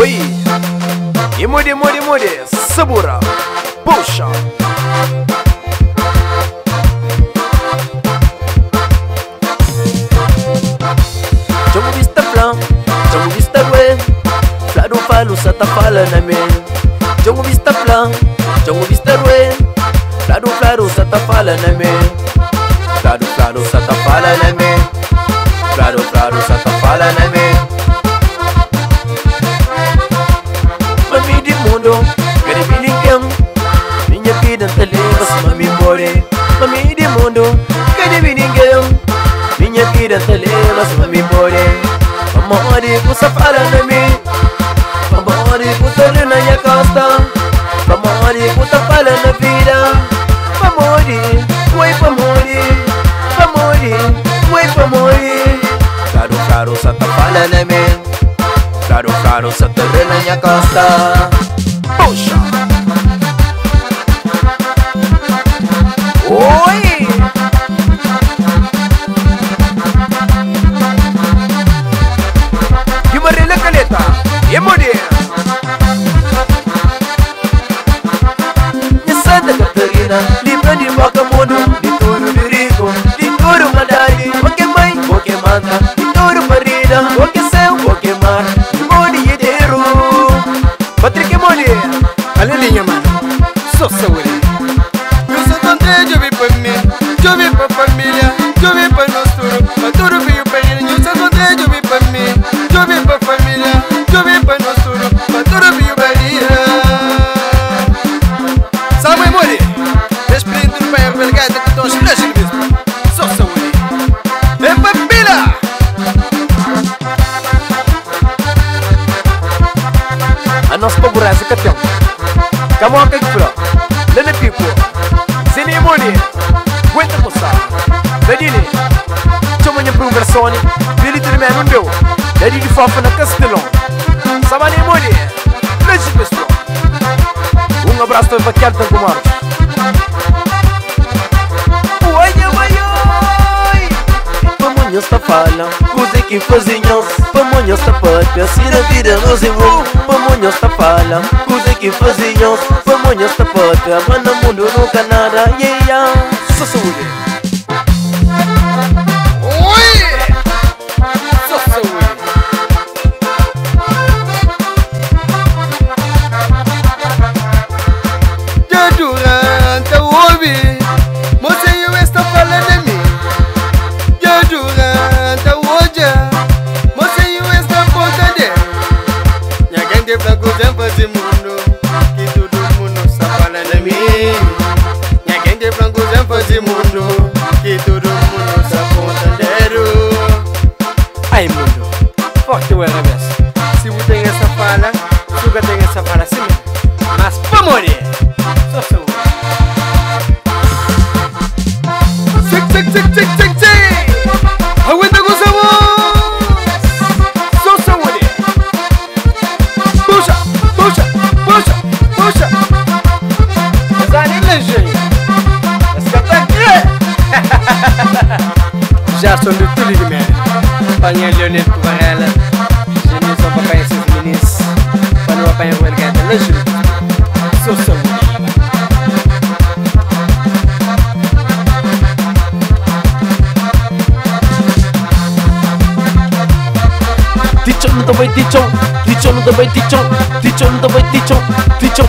Oi, e mude, segura, puxa. Jogo vista plan, jogo vista rue, flado falo sata fala na me. Jogo vista plan, jogo vista rue, flado sata fala na me. Flado sata fala na me. Flado sata fala na me. Mami di mundo, gari bilingang, minha vida te leva se mami more. Mami di mundo, gari bilingang, minha vida te leva se mami more. Mamori pusa fala na me, mamori pusa na minha costa, mamori pusa fala na vida. Mamori, oi mamori, mamori, oi mamori. Claro, sata fala na me. Claro, sa terreno na minha costa. Puxa! Oi! E Marina Caleta, e Morir. E Santa Catarina, livre de boca mundo, de tudo de rico, de tudo madari. O que mãe, o que manda, de tudo marina, o que céu, o que mar. Patrick Moni, allez ligne man, so oui. Eu sou contente, eu vim para mim, eu vim para família, eu vim para nós tudo, tudo veio para ele. Eu sou contente, eu vim para mim, eu vim para família, eu vim para nós tudo veio para ele. Sabe Moni, respeito do pai relegado que estão escrachando mesmo, so oui. É papila. A nossa pobreza que tem, como é que fala? Lene pico, zini moni, aguenta moça, dadini, chama minha progressão, ele tem mesmo deu, ele de fofa na castelão, sabani moni, leite pessoal, abraço para vaqueiro da comar. Pamonhos tá falando, coisa que fazinhos. Pamonhos tá pátria, se na vida nos envolve. Pamonhos tá falando, coisa que fazinhos. Pamonhos tá pátria, mas no mundo nunca nada. Yeah, saúde. Oi! Saúde. Já durante o ouvi, você e eu está falando de mim. Durante o hoje, você e eu está ponta de. Minha gente branco sempre esse mundo, que todo mundo está falando de mim. Minha gente branco sempre esse mundo, que todo mundo está ponta de. Ai mundo, forte o RBS. Se você tem essa fala, se você tem essa fala assim, mas para morrer, só sou. Tic. Aguenta com sabor! Só saúde! Puxa! Mas aí legenda! Essa tá aqui! Já sou do tudo de merda! Apanha Leonel com Varela, Gênio só para apanhar esses meninos, para não apanhar o Elgata, legenda! Só saúde! Dicho no te voy dicho no te voy dicho no te voy dicho